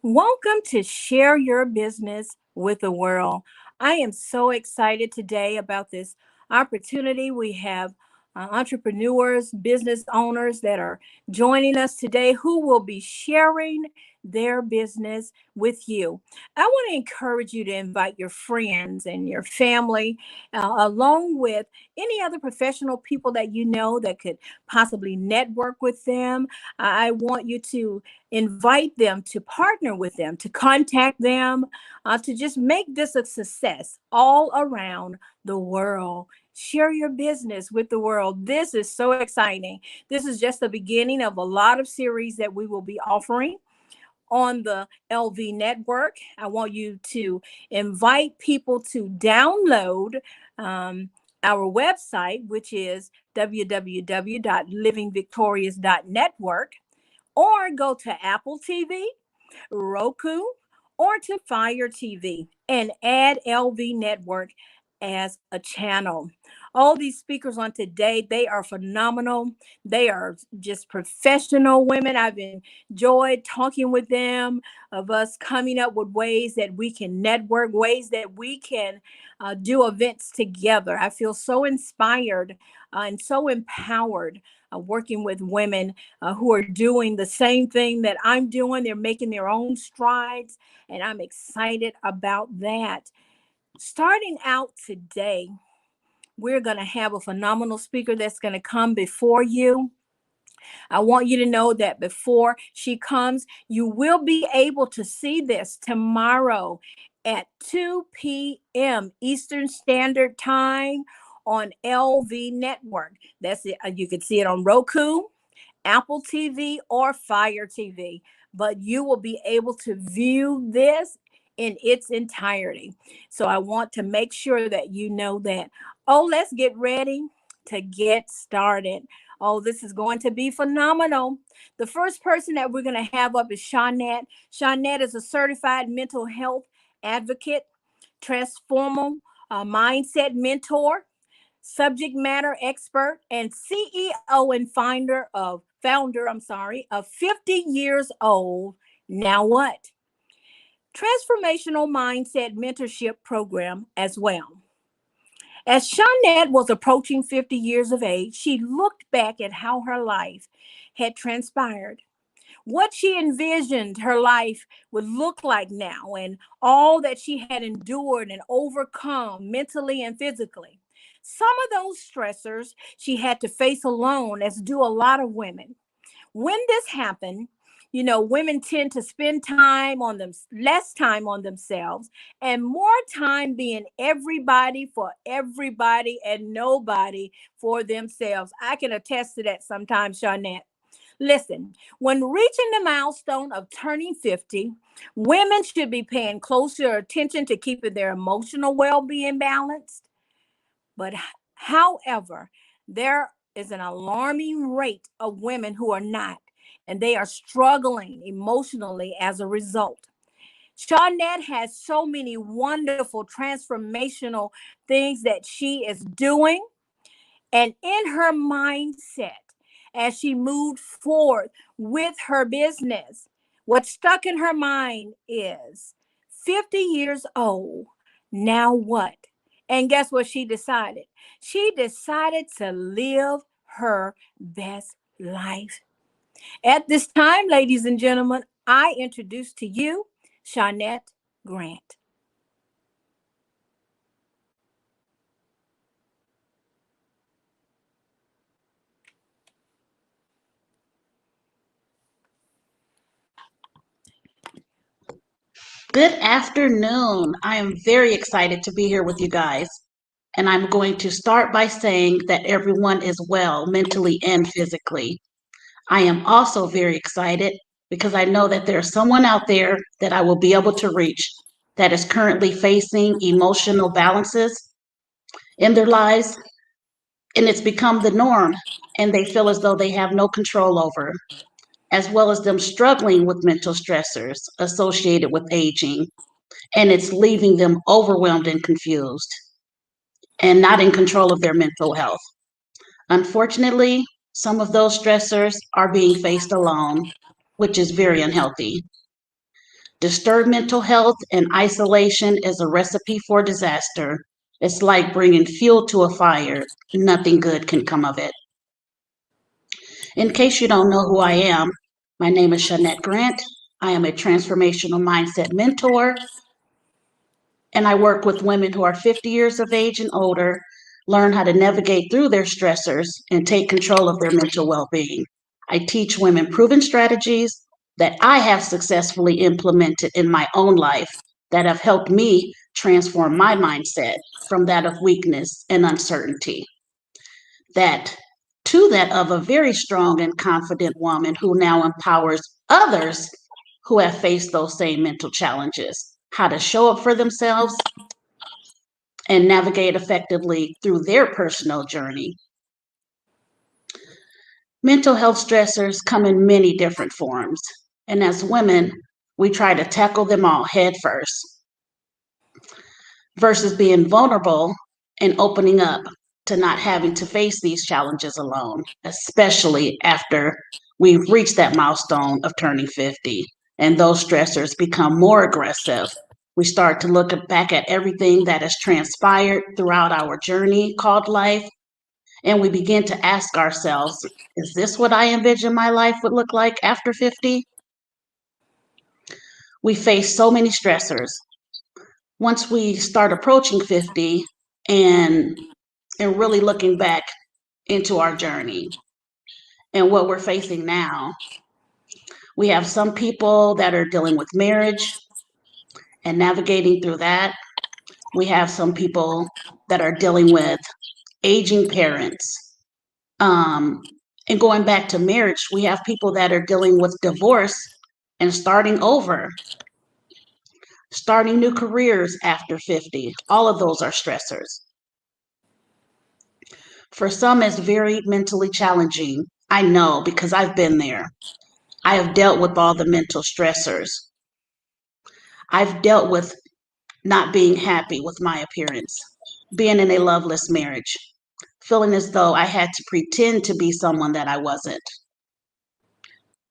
Welcome to Share Your Business with the World. I am so excited today about this opportunity. We have entrepreneurs, business owners that are joining us today who will be sharing their business with you. I want to encourage you to invite your friends and your family, along with any other professional people that you know that could possibly network with them. I want you to invite them to partner with them, to contact them, to just make this a success all around the world. Share your business with the world. This is so exciting. This is just the beginning of a lot of series that we will be offering on the LV network. I want you to invite people to download our website, which is www.livingvictorious.network, or go to Apple TV, Roku, or to Fire TV and add LV Network as a channel. All these speakers on today, they are phenomenal. They are just professional women. I've enjoyed talking with them, of us coming up with ways that we can network, ways that we can do events together. I feel so inspired and so empowered working with women who are doing the same thing that I'm doing. They're making their own strides, and I'm excited about that. Starting out today, we're going to have a phenomenal speaker that's going to come before you. I want you to know that before she comes, you will be able to see this tomorrow at 2 p.m. Eastern Standard Time on LV Network. That's it. You can see it on Roku, Apple TV, or Fire TV, but you will be able to view this in its entirety. So I want to make sure that you know that. Oh, let's get ready to get started. Oh, this is going to be phenomenal. The first person that we're going to have up is SHONETTE. SHONETTE is a certified mental health advocate, transformal mindset mentor, subject matter expert, and CEO and founder of 50 Years Old. Now what? Transformational mindset mentorship program as well. As SHONETTE was approaching 50 years of age, she looked back at how her life had transpired, what she envisioned her life would look like now, and all that she had endured and overcome mentally and physically. Some of those stressors she had to face alone, as do a lot of women. When this happened, women tend to spend time on them, less time on themselves, and more time being everybody for everybody and nobody for themselves. I can attest to that sometimes, SHONETTE. Listen, when reaching the milestone of turning 50, women should be paying closer attention to keeping their emotional well-being balanced. But however, there is an alarming rate of women who are not, and they are struggling emotionally as a result. SHONETTE has so many wonderful transformational things that she is doing, and in her mindset as she moved forward with her business. What stuck in her mind is 50 years old, now what? And guess what she decided? She decided to live her best life. At this time, ladies and gentlemen, I introduce to you SHONETTE Grant. Good afternoon. I am very excited to be here with you guys. And I'm going to start by saying that everyone is well mentally and physically. I am also very excited because I know that there's someone out there that I will be able to reach that is currently facing emotional balances in their lives, and it's become the norm, and they feel as though they have no control over, as well as them struggling with mental stressors associated with aging, and it's leaving them overwhelmed and confused and not in control of their mental health. Unfortunately, some of those stressors are being faced alone, which is very unhealthy. Disturbed mental health and isolation is a recipe for disaster. It's like bringing fuel to a fire. Nothing good can come of it. In case you don't know who I am, my name is SHONETTE Grant. I am a transformational mindset mentor, and I work with women who are 50 years of age and older, learn how to navigate through their stressors and take control of their mental well-being. I teach women proven strategies that I have successfully implemented in my own life that have helped me transform my mindset from that of weakness and uncertainty, that of a very strong and confident woman who now empowers others who have faced those same mental challenges, how to show up for themselves and navigate effectively through their personal journey. Mental health stressors come in many different forms, and as women, we try to tackle them all head first versus being vulnerable and opening up to not having to face these challenges alone, especially after we've reached that milestone of turning 50 and those stressors become more aggressive. We start to look back at everything that has transpired throughout our journey called life, and we begin to ask ourselves, is this what I envision my life would look like after 50? We face so many stressors. Once we start approaching 50 and really looking back into our journey and what we're facing now, we have some people that are dealing with marriage and navigating through that. We have some people that are dealing with aging parents. And going back to marriage, we have people that are dealing with divorce and starting over, starting new careers after 50. All of those are stressors. For some, it's very mentally challenging. I know because I've been there. I have dealt with all the mental stressors. I've dealt with not being happy with my appearance, being in a loveless marriage, feeling as though I had to pretend to be someone that I wasn't,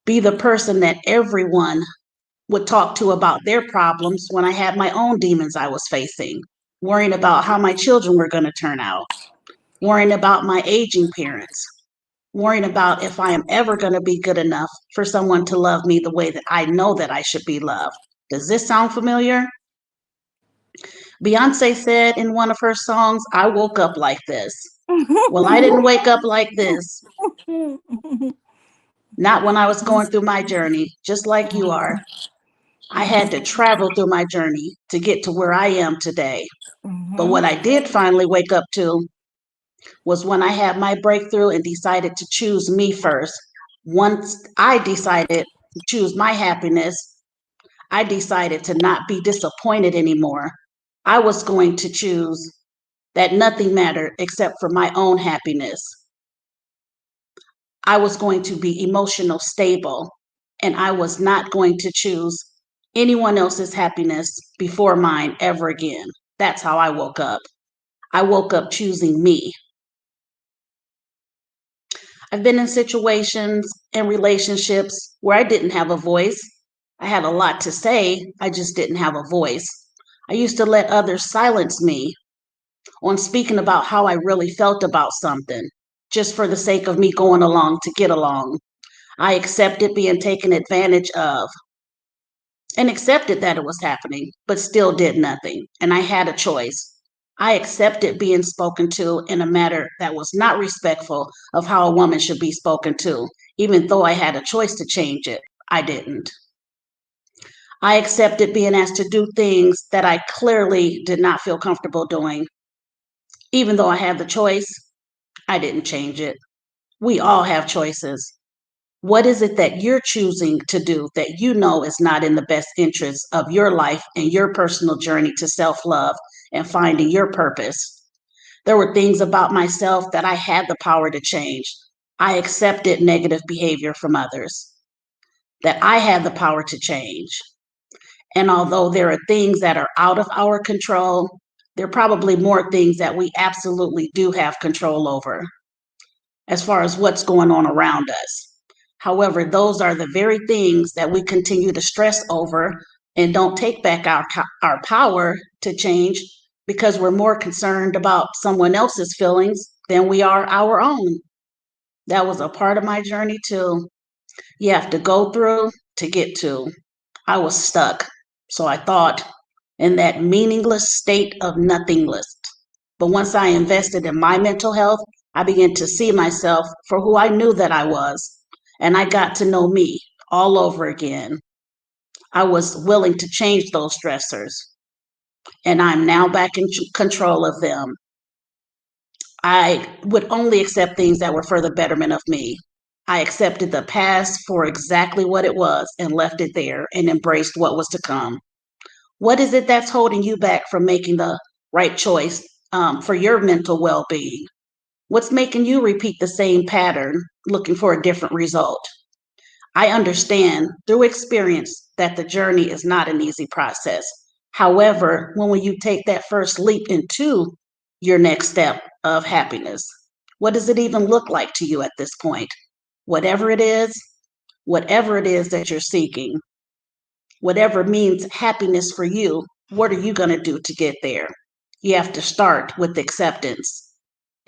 be the person that everyone would talk to about their problems when I had my own demons I was facing, worrying about how my children were going to turn out, worrying about my aging parents, worrying about if I am ever going to be good enough for someone to love me the way that I know that I should be loved. Does this sound familiar? Beyonce said in one of her songs, I woke up like this. Well, I didn't wake up like this. Not when I was going through my journey, just like you are. I had to travel through my journey to get to where I am today. But what I did finally wake up to was when I had my breakthrough and decided to choose me first. Once I decided to choose my happiness, I decided to not be disappointed anymore. I was going to choose that nothing mattered except for my own happiness. I was going to be emotional stable, and I was not going to choose anyone else's happiness before mine ever again. That's how I woke up. I woke up choosing me. I've been in situations and relationships where I didn't have a voice. I had a lot to say, I just didn't have a voice. I used to let others silence me on speaking about how I really felt about something, just for the sake of me going along to get along. I accepted being taken advantage of and accepted that it was happening, but still did nothing. And I had a choice. I accepted being spoken to in a manner that was not respectful of how a woman should be spoken to, even though I had a choice to change it. I didn't. I accepted being asked to do things that I clearly did not feel comfortable doing. Even though I had the choice, I didn't change it. We all have choices. What is it that you're choosing to do that you know is not in the best interest of your life and your personal journey to self-love and finding your purpose? There were things about myself that I had the power to change. I accepted negative behavior from others that I had the power to change. And although there are things that are out of our control, there are probably more things that we absolutely do have control over as far as what's going on around us. However, those are the very things that we continue to stress over and don't take back our power to change because we're more concerned about someone else's feelings than we are our own. That was a part of my journey too. You have to go through to get to. I was stuck. So I thought in that meaningless state of nothingness. But once I invested in my mental health, I began to see myself for who I knew that I was. And I got to know me all over again. I was willing to change those stressors, and I'm now back in control of them. I would only accept things that were for the betterment of me. I accepted the past for exactly what it was and left it there and embraced what was to come. What is it that's holding you back from making the right choice for your mental well being? What's making you repeat the same pattern looking for a different result? I understand through experience that the journey is not an easy process. However, when you take that first leap into your next step of happiness, what does it even look like to you at this point? Whatever it is, whatever it is that you're seeking, whatever means happiness for you, what are you going to do to get there? You have to start with acceptance,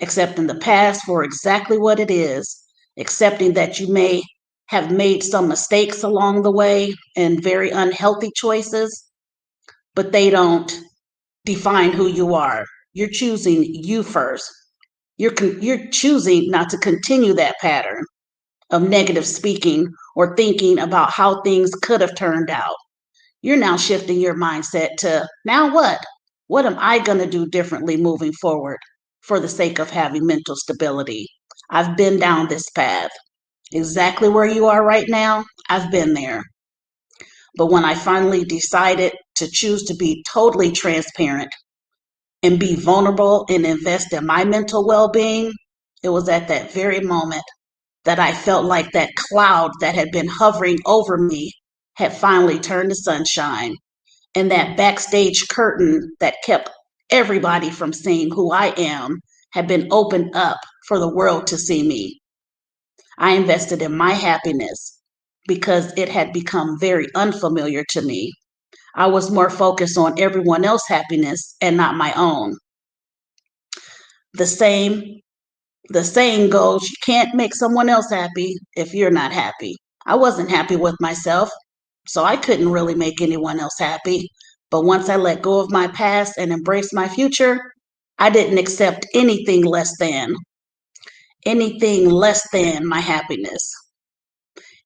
accepting the past for exactly what it is, accepting that you may have made some mistakes along the way and very unhealthy choices, but they don't define who you are. You're choosing you first. You're choosing not to continue that pattern of negative speaking or thinking about how things could have turned out. You're now shifting your mindset to now what? What am I going to do differently moving forward for the sake of having mental stability? I've been down this path. Exactly where you are right now, I've been there. But when I finally decided to choose to be totally transparent and be vulnerable and invest in my mental well being, it was at that very moment that I felt like that cloud that had been hovering over me had finally turned to sunshine. And that backstage curtain that kept everybody from seeing who I am had been opened up for the world to see me. I invested in my happiness because it had become very unfamiliar to me. I was more focused on everyone else's happiness and not my own. The same the saying goes, you can't make someone else happy if you're not happy. I wasn't happy with myself, so I couldn't really make anyone else happy. But once I let go of my past and embraced my future, I didn't accept anything less than my happiness,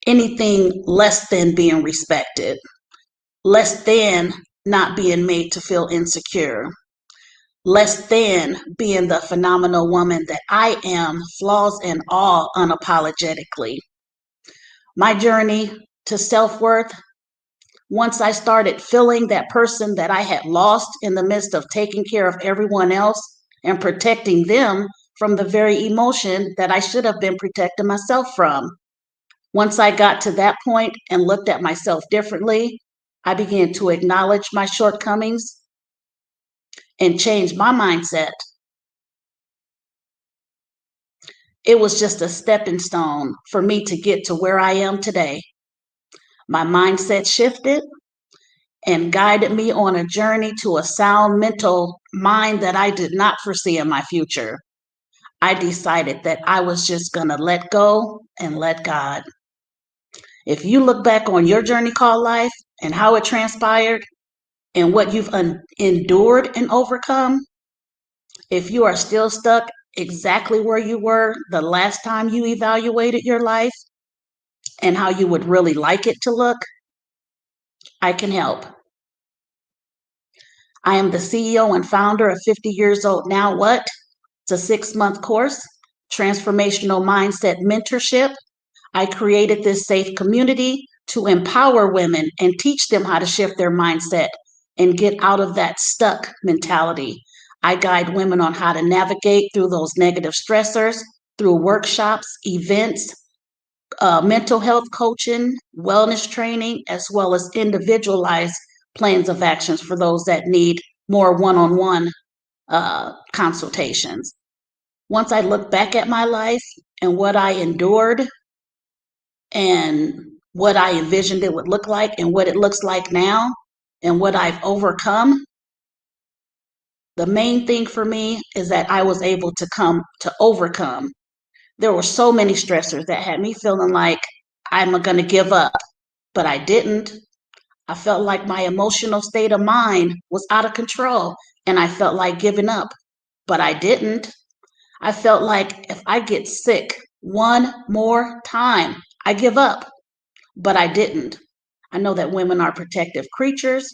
anything less than being respected, less than not being made to feel insecure, less than being the phenomenal woman that I am, flaws and all, unapologetically. My journey to self worth, once I started feeling that person that I had lost in the midst of taking care of everyone else and protecting them from the very emotion that I should have been protecting myself from. Once I got to that point and looked at myself differently, I began to acknowledge my shortcomings and change my mindset. It was just a stepping stone for me to get to where I am today. My mindset shifted and guided me on a journey to a sound mental mind that I did not foresee in my future. I decided that I was just going to let go and let God. If you look back on your journey called life and how it transpired and what you've endured and overcome, if you are still stuck exactly where you were the last time you evaluated your life and how you would really like it to look, I can help. I am the CEO and founder of 50 Years Old Now What? It's a 6-month course, transformational mindset mentorship. I created this safe community to empower women and teach them how to shift their mindset and get out of that stuck mentality. I guide women on how to navigate through those negative stressors through workshops, events, mental health coaching, wellness training, as well as individualized plans of actions for those that need more one-on-one consultations. Once I look back at my life and what I endured and what I envisioned it would look like and what it looks like now, and what I've overcome, the main thing for me is that I was able to overcome. There were so many stressors that had me feeling like I'm going to give up, but I didn't. I felt like my emotional state of mind was out of control and I felt like giving up, but I didn't. I felt like if I get sick one more time, I give up, but I didn't. I know that women are protective creatures,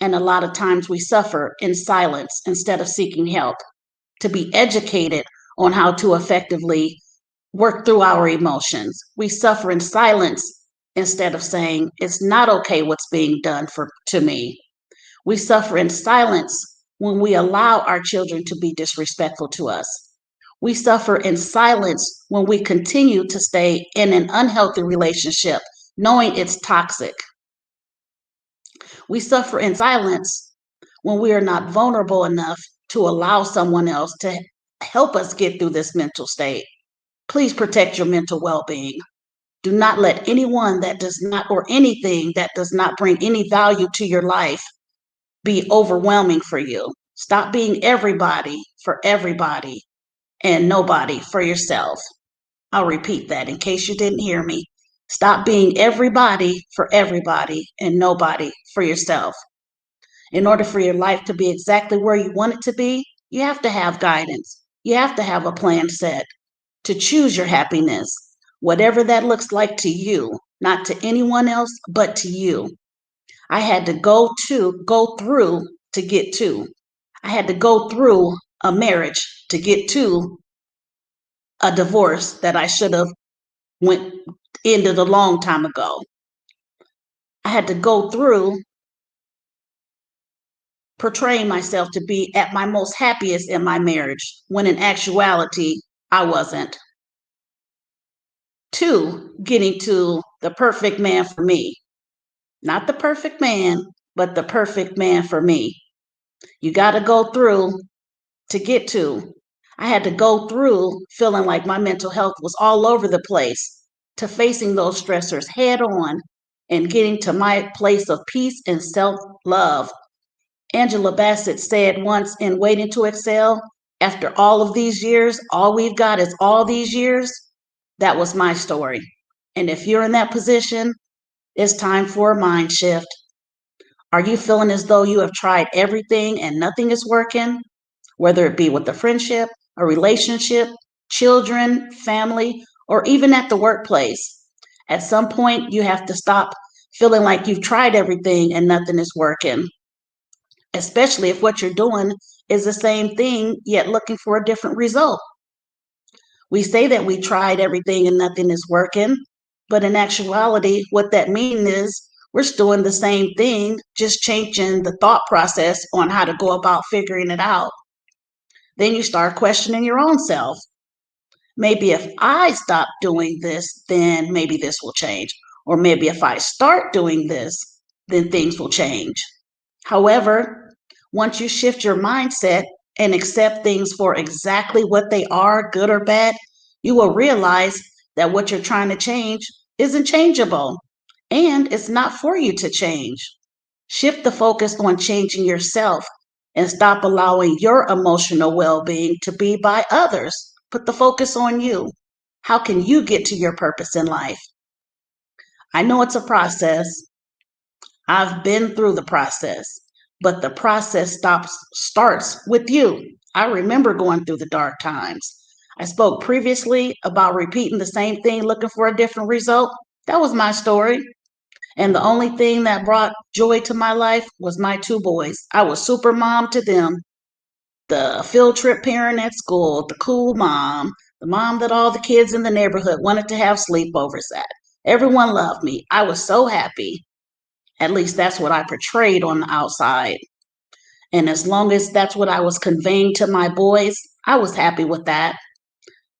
and a lot of times we suffer in silence instead of seeking help. To be educated on how to effectively work through our emotions, we suffer in silence instead of saying, it's not okay what's being done to me. We suffer in silence when we allow our children to be disrespectful to us. We suffer in silence when we continue to stay in an unhealthy relationship, knowing it's toxic. We suffer in silence when we are not vulnerable enough to allow someone else to help us get through this mental state. Please protect your mental well-being. Do not let anyone that does not, or anything that does not bring any value to your life, be overwhelming for you. Stop being everybody for everybody and nobody for yourself. I'll repeat that in case you didn't hear me. Stop being everybody for everybody and nobody for yourself. In order for your life to be exactly where you want it to be, you have to have guidance. You have to have a plan set to choose your happiness, whatever that looks like to you, not to anyone else, but to you. I had to go through to get to. I had to go through a marriage to get to a divorce that I should have ended a long time ago. I had to go through portraying myself to be at my most happiest in my marriage, when in actuality, I wasn't. 2, getting to the perfect man for me. Not the perfect man, but the perfect man for me. You got to go through to get to. I had to go through feeling like my mental health was all over the place, to facing those stressors head on and getting to my place of peace and self-love. Angela Bassett said once in Waiting to Excel, after all of these years, all we've got is all these years. That was my story. And if you're in that position, it's time for a mind shift. Are you feeling as though you have tried everything and nothing is working? Whether it be with a friendship, a relationship, children, family, or even at the workplace. At some point, you have to stop feeling like you've tried everything and nothing is working, especially if what you're doing is the same thing, yet looking for a different result. We say that we tried everything and nothing is working, but in actuality, what that means is we're still doing the same thing, just changing the thought process on how to go about figuring it out. Then you start questioning your own self. Maybe if I stop doing this, then maybe this will change. Or maybe if I start doing this, then things will change. However, once you shift your mindset and accept things for exactly what they are, good or bad, you will realize that what you're trying to change isn't changeable, and it's not for you to change. Shift the focus on changing yourself and stop allowing your emotional well-being to be by others. Put the focus on you. How can you get to your purpose in life? I know it's a process. I've been through the process, but the process starts with you. I remember going through the dark times. I spoke previously about repeating the same thing, looking for a different result. That was my story. And the only thing that brought joy to my life was my 2 boys. I was super mom to them, the field trip parent at school, the cool mom, the mom that all the kids in the neighborhood wanted to have sleepovers at. Everyone loved me. I was so happy. At least that's what I portrayed on the outside. And as long as that's what I was conveying to my boys, I was happy with that.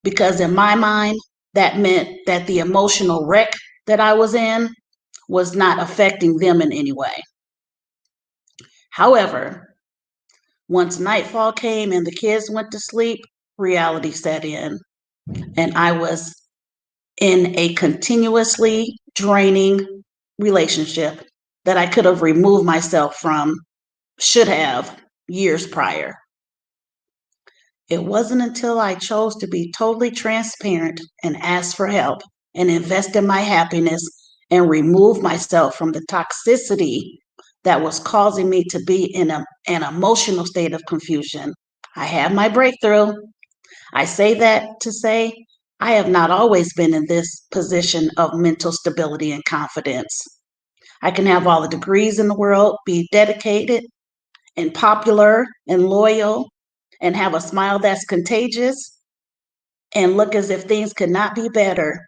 Because in my mind, that meant that the emotional wreck that I was in was not affecting them in any way. However, once nightfall came and the kids went to sleep, reality set in, and I was in a continuously draining relationship that I could have removed myself from, should have, years prior. It wasn't until I chose to be totally transparent and ask for help and invest in my happiness and remove myself from the toxicity that was causing me to be in an emotional state of confusion. I had my breakthrough. I say that to say I have not always been in this position of mental stability and confidence. I can have all the degrees in the world, be dedicated and popular and loyal, and have a smile that's contagious and look as if things could not be better.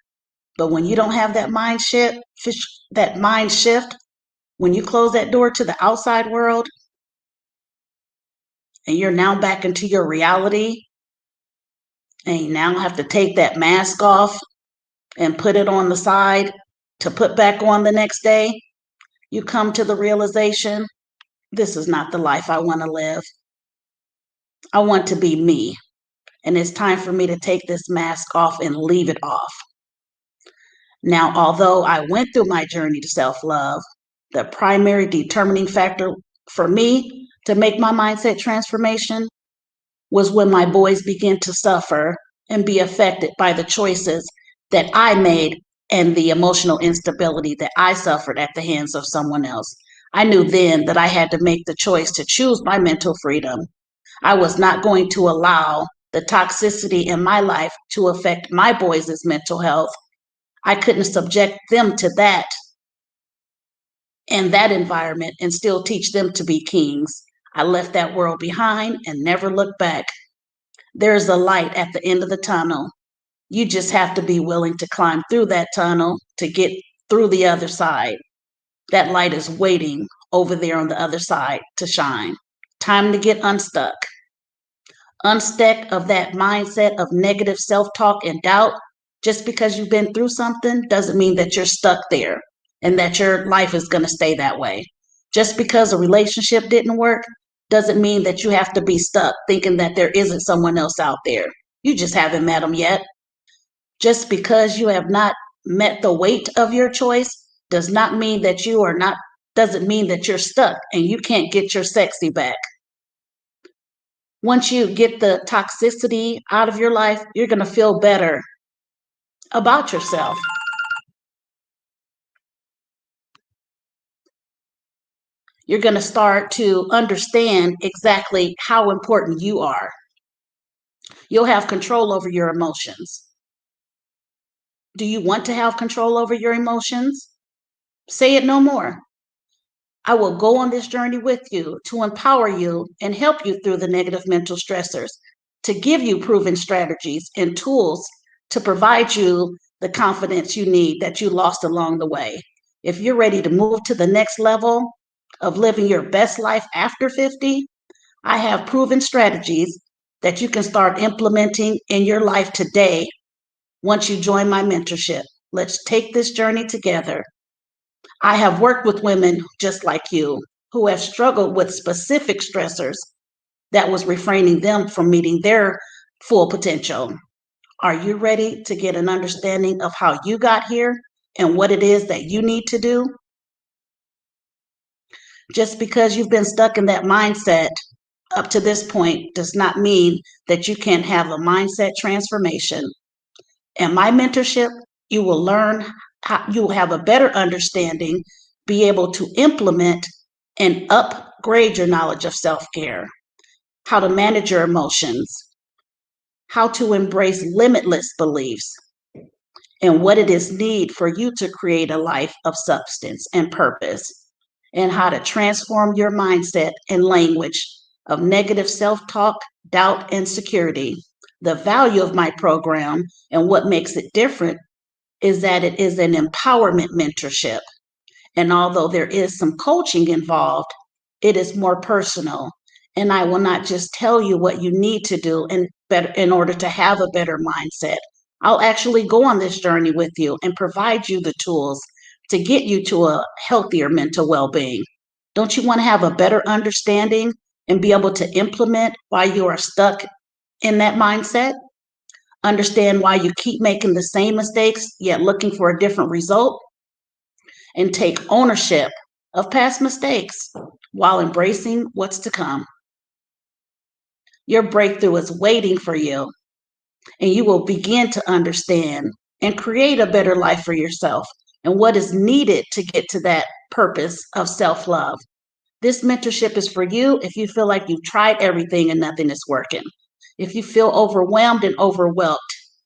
But when you don't have that mind shift, when you close that door to the outside world and you're now back into your reality, and you now have to take that mask off and put it on the side to put back on the next day, you come to the realization, this is not the life I want to live. I want to be me. And it's time for me to take this mask off and leave it off. Now, although I went through my journey to self-love, the primary determining factor for me to make my mindset transformation was when my boys began to suffer and be affected by the choices that I made and the emotional instability that I suffered at the hands of someone else. I knew then that I had to make the choice to choose my mental freedom. I was not going to allow the toxicity in my life to affect my boys' mental health. I couldn't subject them to that and that environment and still teach them to be kings. I left that world behind and never looked back. There's a light at the end of the tunnel. You just have to be willing to climb through that tunnel to get through the other side. That light is waiting over there on the other side to shine. Time to get unstuck. Unstuck of that mindset of negative self-talk and doubt. Just because you've been through something doesn't mean that you're stuck there and that your life is going to stay that way. Just because a relationship didn't work doesn't mean that you have to be stuck thinking that there isn't someone else out there. You just haven't met them yet. Just because you have not met the weight of your choice doesn't mean that you're stuck and you can't get your sexy back. Once you get the toxicity out of your life, you're going to feel better about yourself. You're going to start to understand exactly how important you are. You'll have control over your emotions. Do you want to have control over your emotions? Say it no more. I will go on this journey with you to empower you and help you through the negative mental stressors, to give you proven strategies and tools to provide you the confidence you need that you lost along the way. If you're ready to move to the next level of living your best life after 50, I have proven strategies that you can start implementing in your life today once you join my mentorship. Let's take this journey together. I have worked with women just like you who have struggled with specific stressors that was refraining them from meeting their full potential. Are you ready to get an understanding of how you got here and what it is that you need to do? Just because you've been stuck in that mindset up to this point does not mean that you can't have a mindset transformation. In my mentorship, you will learn how you will have a better understanding, be able to implement and upgrade your knowledge of self-care, how to manage your emotions, how to embrace limitless beliefs, and what it is need for you to create a life of substance and purpose, and how to transform your mindset and language of negative self-talk, doubt, and insecurity. The value of my program and what makes it different is that it is an empowerment mentorship. And although there is some coaching involved, it is more personal. And I will not just tell you what you need to do in order to have a better mindset. I'll actually go on this journey with you and provide you the tools to get you to a healthier mental well-being. Don't you want to have a better understanding and be able to implement while you are stuck in that mindset? Understand why you keep making the same mistakes, yet looking for a different result, and take ownership of past mistakes while embracing what's to come. Your breakthrough is waiting for you, and you will begin to understand and create a better life for yourself and what is needed to get to that purpose of self-love. This mentorship is for you if you feel like you've tried everything and nothing is working. If you feel overwhelmed and overwhelmed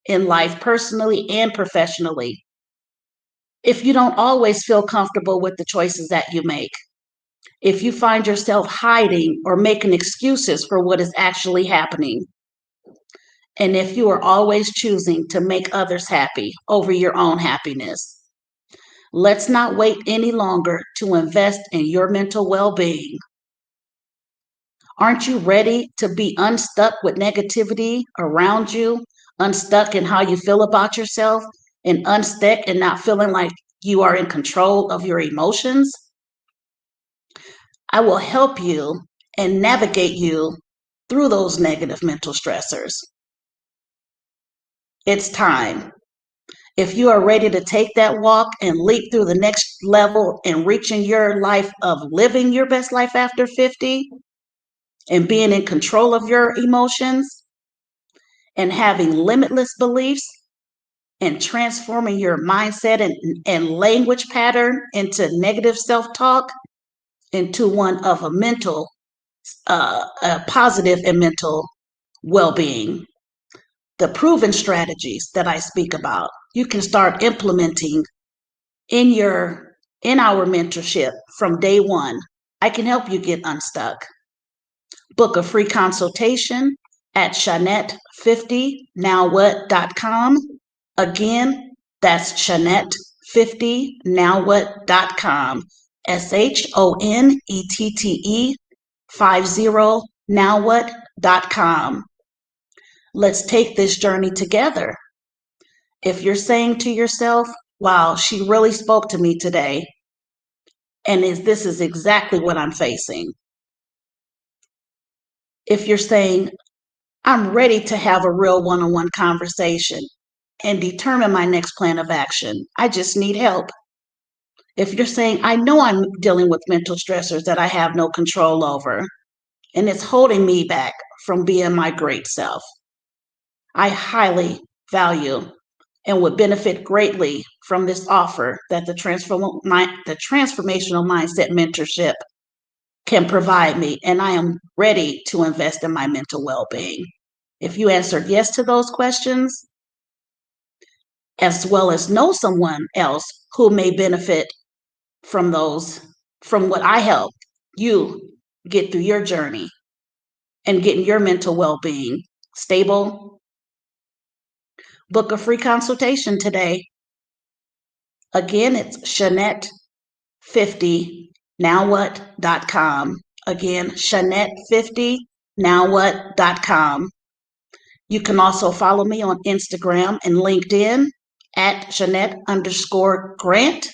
in life, personally and professionally. If you don't always feel comfortable with the choices that you make. If you find yourself hiding or making excuses for what is actually happening. And if you are always choosing to make others happy over your own happiness. Let's not wait any longer to invest in your mental well-being. Aren't you ready to be unstuck with negativity around you, unstuck in how you feel about yourself, and unstuck and not feeling like you are in control of your emotions? I will help you and navigate you through those negative mental stressors. It's time. If you are ready to take that walk and leap through the next level and reaching your life of living your best life after 50 and being in control of your emotions and having limitless beliefs and transforming your mindset and language pattern into negative self-talk into one of a positive and mental well-being. The proven strategies that I speak about, you can start implementing in our mentorship from day one. I can help you get unstuck. Book a free consultation at SHONETTE50nowwhat.com. Again, that's SHONETTE50nowwhat.com. SHONETTE 50nowwhat.com. Let's take this journey together. If you're saying to yourself, wow, she really spoke to me today, and this is exactly what I'm facing. If you're saying, I'm ready to have a real one-on-one conversation and determine my next plan of action, I just need help. If you're saying, I know I'm dealing with mental stressors that I have no control over, and it's holding me back from being my great self, I highly value and would benefit greatly from this offer that the Transformational Mindset Mentorship can provide me, and I am ready to invest in my mental well-being. If you answered yes to those questions, as well as know someone else who may benefit from what I help you get through your journey and getting your mental well-being stable, book a free consultation today. Again, it's SHONETTE50nowwhat.com. Again, SHONETTE50nowwhat.com. You can also follow me on Instagram and LinkedIn at Shanette_Grant.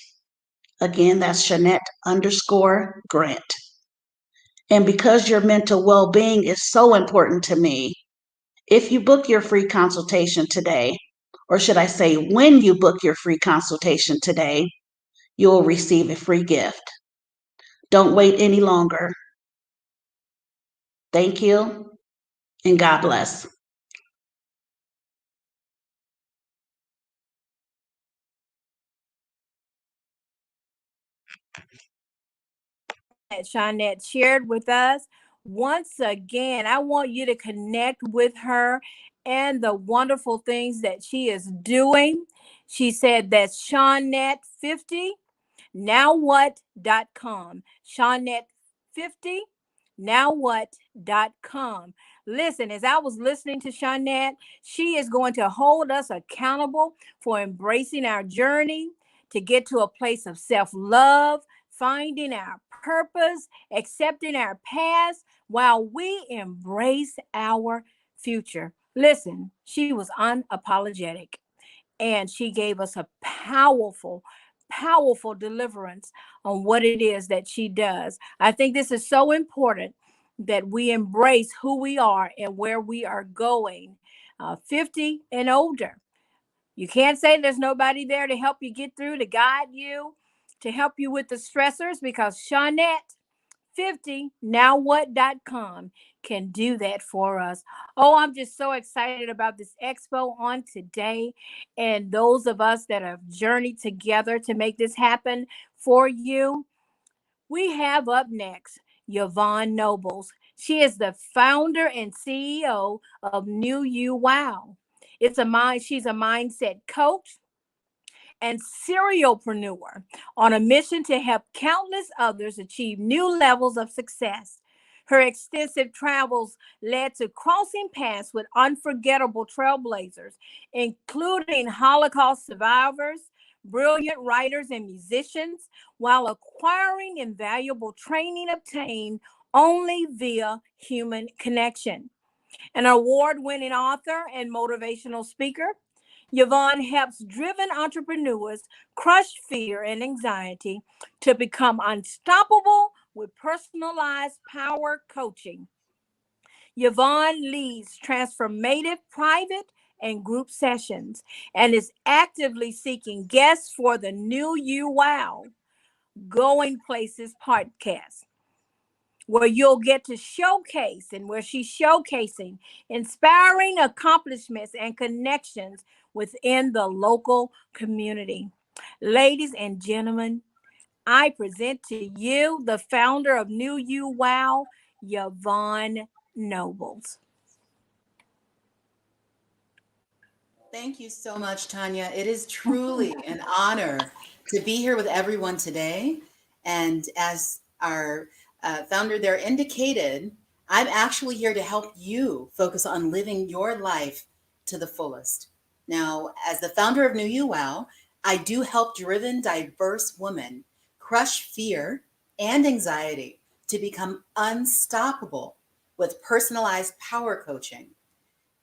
Again, that's Shanette_Grant. And because your mental well-being is so important to me, if you book your free consultation today, or should I say when you book your free consultation today, you will receive a free gift. Don't wait any longer. Thank you, and God bless. That Shawnette shared with us. Once again, I want you to connect with her and the wonderful things that she is doing. She said that's SHONETTE50nowwhat.com. SHONETTE50nowwhat.com. Listen, as I was listening to Shawnette, she is going to hold us accountable for embracing our journey to get to a place of self-love, finding our purpose, accepting our past while we embrace our future. Listen, she was unapologetic and she gave us a powerful deliverance on what it is that she does. I think this is so important that we embrace who we are and where we are going, 50 and older. You can't say there's nobody there to help you get through, to guide you, to help you with the stressors because SHONETTE50nowwhat.com can do that for us. Oh, I'm just so excited about this expo on today and those of us that have journeyed together to make this happen for you. We have up next YVONNE Nobles. She is the founder and CEO of New You Wow. She's a mindset coach and serialpreneur on a mission to help countless others achieve new levels of success. Her extensive travels led to crossing paths with unforgettable trailblazers, including Holocaust survivors, brilliant writers, and musicians, while acquiring invaluable training obtained only via human connection. An award winning author and motivational speaker, YVONNE helps driven entrepreneurs crush fear and anxiety to become unstoppable with personalized power coaching. YVONNE leads transformative private and group sessions and is actively seeking guests for the New You Wow Going Places podcast, where you'll get to showcase and where she's showcasing inspiring accomplishments and connections within the local community. Ladies and gentlemen, I present to you the founder of New You Wow, YVONNE Nobles. Thank you so much, Tanya. It is truly an honor to be here with everyone today. And as our founder there indicated, I'm actually here to help you focus on living your life to the fullest. Now, as the founder of New You Wow, I do help driven, diverse women crush fear and anxiety to become unstoppable with personalized power coaching.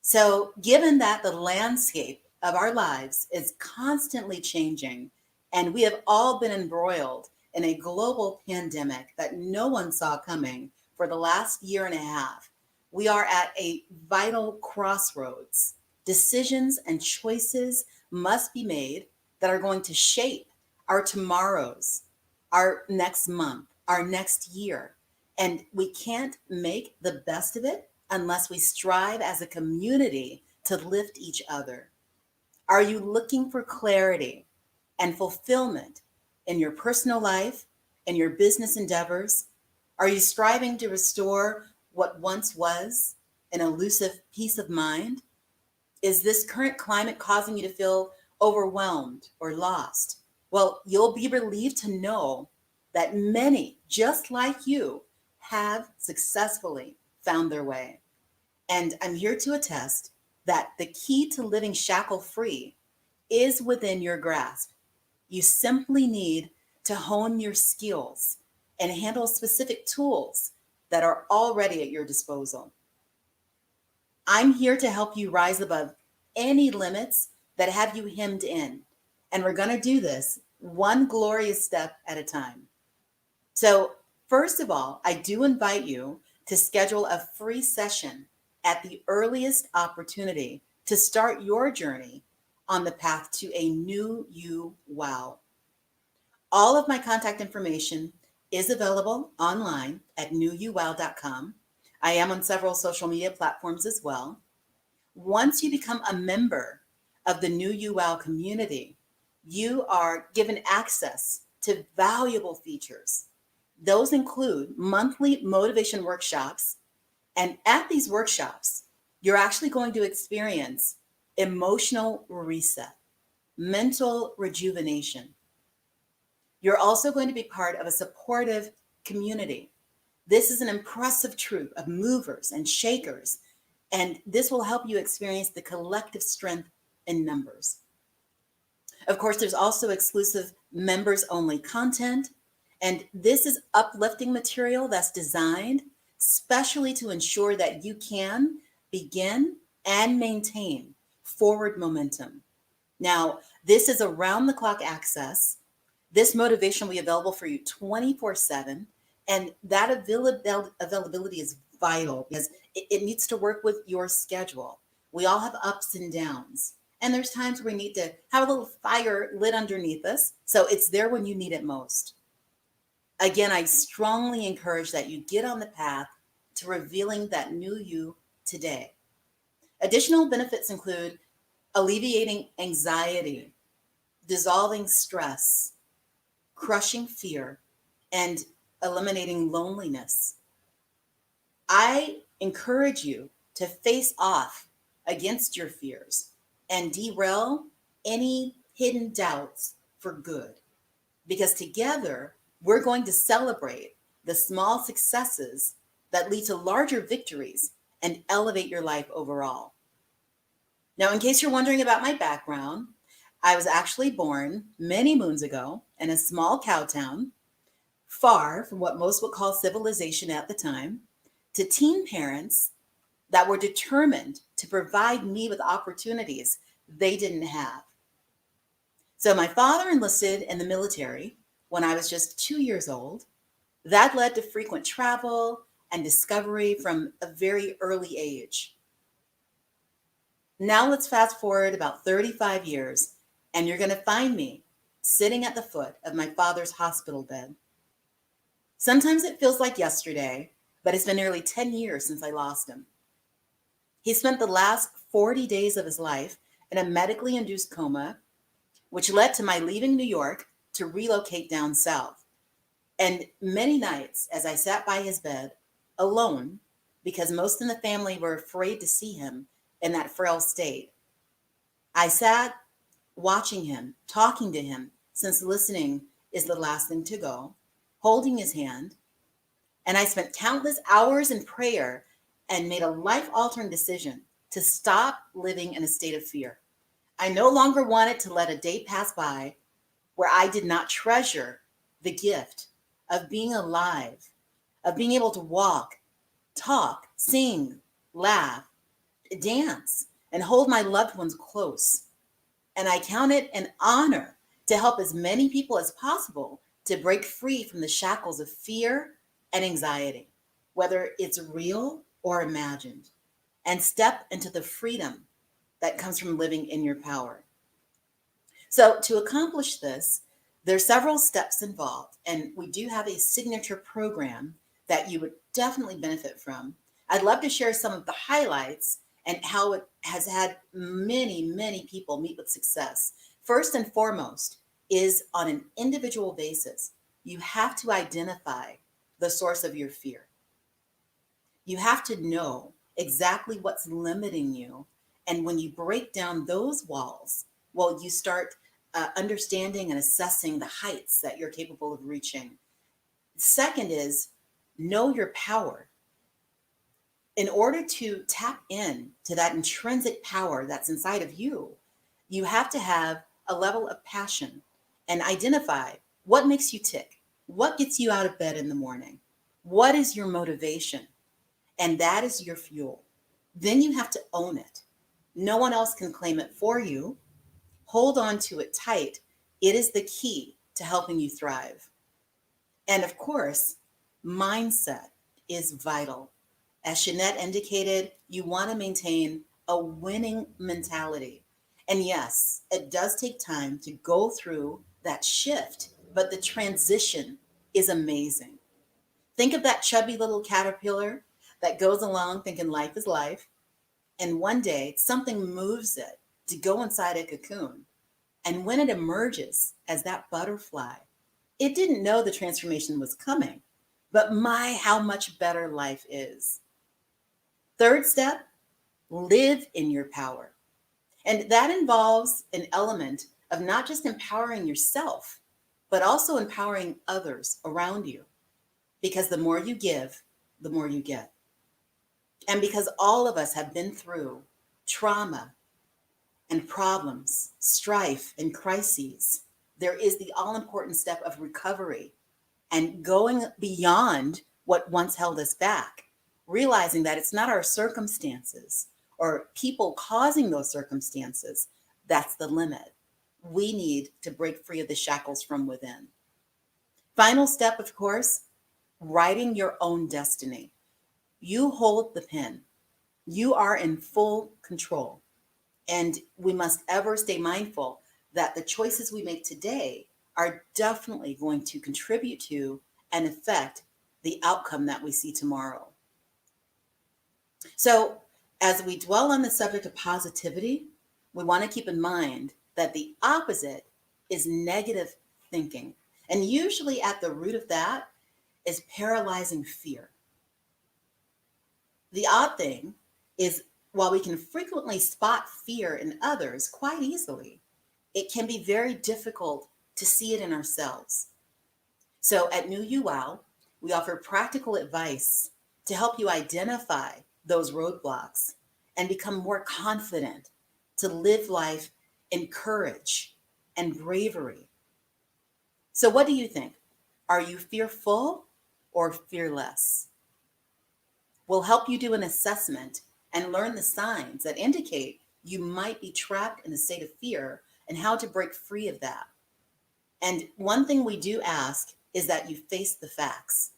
So, given that the landscape of our lives is constantly changing, and we have all been embroiled in a global pandemic that no one saw coming for the last year and a half, we are at a vital crossroads. Decisions and choices must be made that are going to shape our tomorrows, our next month, our next year. And we can't make the best of it unless we strive as a community to lift each other. Are you looking for clarity and fulfillment in your personal life and your business endeavors? Are you striving to restore what once was an elusive peace of mind? Is this current climate causing you to feel overwhelmed or lost? Well, you'll be relieved to know that many, just like you, have successfully found their way. And I'm here to attest that the key to living shackle free is within your grasp. You simply need to hone your skills and handle specific tools that are already at your disposal. I'm here to help you rise above any limits that have you hemmed in. And we're going to do this one glorious step at a time. So, first of all, I do invite you to schedule a free session at the earliest opportunity to start your journey on the path to a new you wow. All of my contact information is available online at newyouwow.com. I am on several social media platforms as well. Once you become a member of the New You Wow community, you are given access to valuable features. Those include monthly motivation workshops. And at these workshops, you're actually going to experience emotional reset, mental rejuvenation. You're also going to be part of a supportive community. This is an impressive troop of movers and shakers, and this will help you experience the collective strength in numbers. Of course, there's also exclusive members-only content, and this is uplifting material that's designed specially to ensure that you can begin and maintain forward momentum. Now, this is around-the-clock access. This motivation will be available for you 24/7, and that availability is vital because it needs to work with your schedule. We all have ups and downs. And there's times where we need to have a little fire lit underneath us, so it's there when you need it most. Again, I strongly encourage that you get on the path to revealing that new you today. Additional benefits include alleviating anxiety, dissolving stress, crushing fear, and eliminating loneliness. I encourage you to face off against your fears and derail any hidden doubts for good. Because together, we're going to celebrate the small successes that lead to larger victories and elevate your life overall. Now, in case you're wondering about my background, I was actually born many moons ago in a small cow town, far from what most would call civilization at the time, to teen parents that were determined to provide me with opportunities they didn't have. So my father enlisted in the military when I was just 2 years old. That led to frequent travel and discovery from a very early age. Now let's fast forward about 35 years, and you're going to find me sitting at the foot of my father's hospital bed. Sometimes it feels like yesterday, but it's been nearly 10 years since I lost him. He spent the last 40 days of his life in a medically induced coma, which led to my leaving New York to relocate down south. And many nights as I sat by his bed alone, because most in the family were afraid to see him in that frail state, I sat watching him, talking to him, since listening is the last thing to go, holding his hand. And I spent countless hours in prayer and made a life-altering decision to stop living in a state of fear. I no longer wanted to let a day pass by where I did not treasure the gift of being alive, of being able to walk, talk, sing, laugh, dance, and hold my loved ones close. And I count it an honor to help as many people as possible to break free from the shackles of fear and anxiety, whether it's real or imagined, and step into the freedom that comes from living in your power. So to accomplish this, there's several steps involved, and we do have a signature program that you would definitely benefit from. I'd love to share some of the highlights and how it has had many, many people meet with success. First and foremost is on an individual basis. You have to identify the source of your fear. You have to know exactly what's limiting you. And when you break down those walls, well, you start understanding and assessing the heights that you're capable of reaching. Second is know your power. In order to tap in to that intrinsic power that's inside of you, you have to have a level of passion and identify what makes you tick, what gets you out of bed in the morning, what is your motivation, and that is your fuel. Then you have to own it. No one else can claim it for you. Hold on to it tight. It is the key to helping you thrive. And of course, mindset is vital. As SHONETTE indicated, you want to maintain a winning mentality. And yes, it does take time to go through that shift, but the transition is amazing. Think of that chubby little caterpillar that goes along thinking life is life, and one day something moves it to go inside a cocoon. And when it emerges as that butterfly, it didn't know the transformation was coming, but my, how much better life is. Third step, live in your power. And that involves an element of not just empowering yourself, but also empowering others around you. Because the more you give, the more you get. And because all of us have been through trauma and problems, strife and crises, there is the all-important step of recovery and going beyond what once held us back, realizing that it's not our circumstances or people causing those circumstances that's the limit. We need to break free of the shackles from within. Final step, of course, writing your own destiny. You hold the pen. You are in full control. And we must ever stay mindful that the choices we make today are definitely going to contribute to and affect the outcome that we see tomorrow. So, as we dwell on the subject of positivity, we want to keep in mind that the opposite is negative thinking. And usually at the root of that is paralyzing fear. The odd thing is, while we can frequently spot fear in others quite easily, it can be very difficult to see it in ourselves. So at New You Wow, we offer practical advice to help you identify those roadblocks and become more confident to live life in courage and bravery. So what do you think? Are you fearful or fearless? We'll help you do an assessment and learn the signs that indicate you might be trapped in a state of fear and how to break free of that. And one thing we do ask is that you face the facts.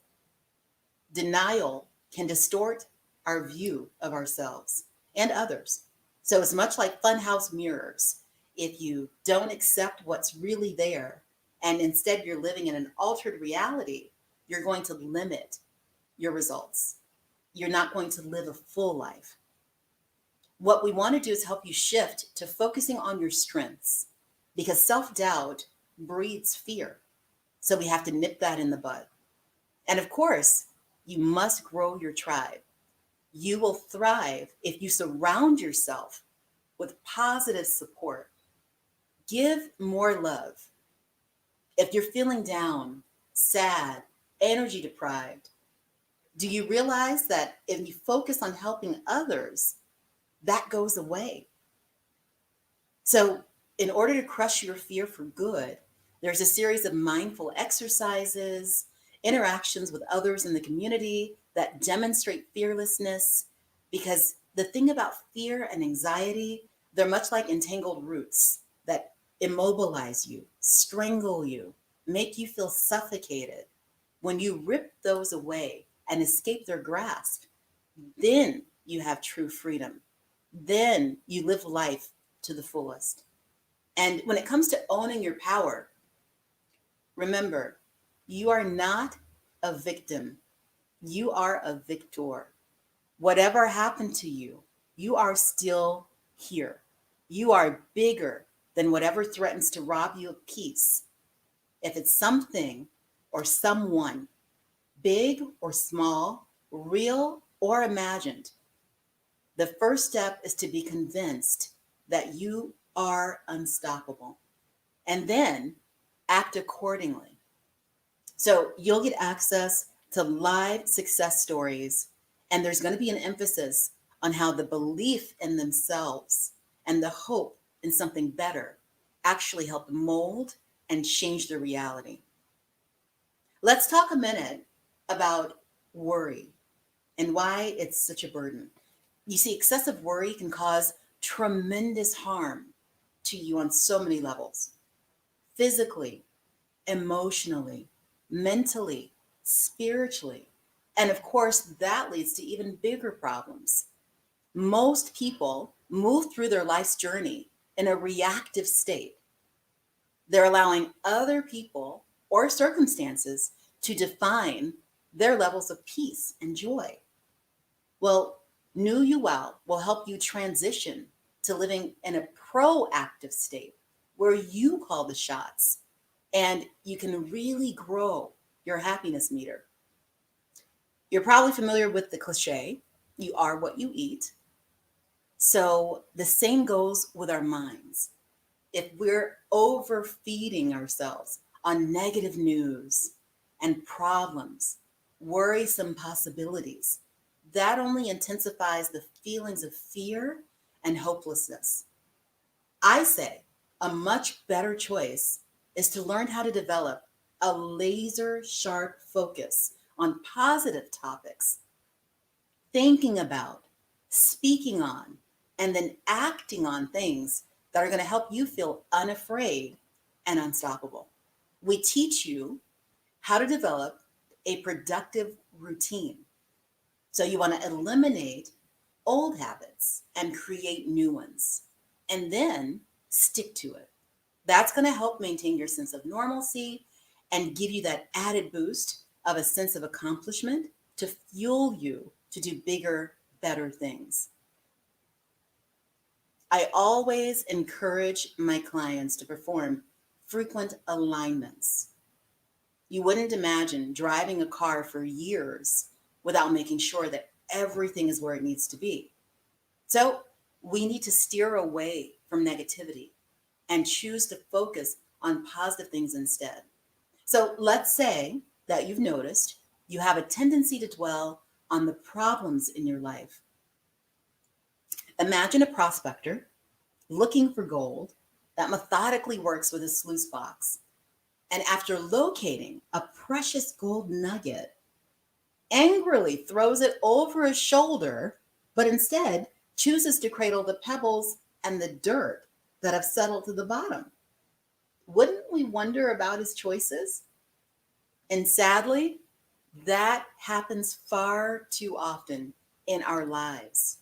Denial can distort our view of ourselves and others. So it's much like funhouse mirrors. If you don't accept what's really there, and instead you're living in an altered reality, you're going to limit your results. You're not going to live a full life. What we want to do is help you shift to focusing on your strengths, because self-doubt breeds fear. So we have to nip that in the bud. And of course, you must grow your tribe. You will thrive if you surround yourself with positive support. Give more love. If you're feeling down, sad, energy deprived, do you realize that if you focus on helping others, that goes away? So in order to crush your fear for good, there's a series of mindful exercises, interactions with others in the community that demonstrate fearlessness. Because the thing about fear and anxiety, they're much like entangled roots that immobilize you, strangle you, make you feel suffocated. When you rip those away and escape their grasp, then you have true freedom. Then you live life to the fullest. And when it comes to owning your power, remember, you are not a victim. You are a victor. Whatever happened to you, you are still here. You are bigger than whatever threatens to rob you of peace. If it's something or someone, big or small, real or imagined, the first step is to be convinced that you are unstoppable, and then act accordingly. So you'll get access to live success stories, and there's going to be an emphasis on how the belief in themselves and the hope in something better actually help mold and change their reality. Let's talk a minute about worry and why it's such a burden. You see, excessive worry can cause tremendous harm to you on so many levels: physically, emotionally, mentally, spiritually. And of course, that leads to even bigger problems. Most people move through their life's journey in a reactive state. They're allowing other people or circumstances to define their levels of peace and joy. Well, New You Well will help you transition to living in a proactive state where you call the shots and you can really grow your happiness meter. You're probably familiar with the cliche, you are what you eat. So the same goes with our minds. If we're overfeeding ourselves on negative news and problems, worrisome possibilities, that only intensifies the feelings of fear and hopelessness. I say a much better choice is to learn how to develop a laser sharp focus on positive topics, thinking about, speaking on, and then acting on things that are going to help you feel unafraid and unstoppable. We teach you how to develop a productive routine. So you want to eliminate old habits and create new ones. and then stick to it. That's going to help maintain your sense of normalcy and give you that added boost of a sense of accomplishment to fuel you to do bigger, better things. I always encourage my clients to perform frequent alignments. You wouldn't imagine driving a car for years without making sure that everything is where it needs to be. So we need to steer away from negativity and choose to focus on positive things instead. So let's say that you've noticed you have a tendency to dwell on the problems in your life. Imagine a prospector looking for gold that methodically works with a sluice box. And after locating a precious gold nugget, angrily throws it over his shoulder, but instead chooses to cradle the pebbles and the dirt that have settled to the bottom. Wouldn't we wonder about his choices? And sadly, that happens far too often in our lives.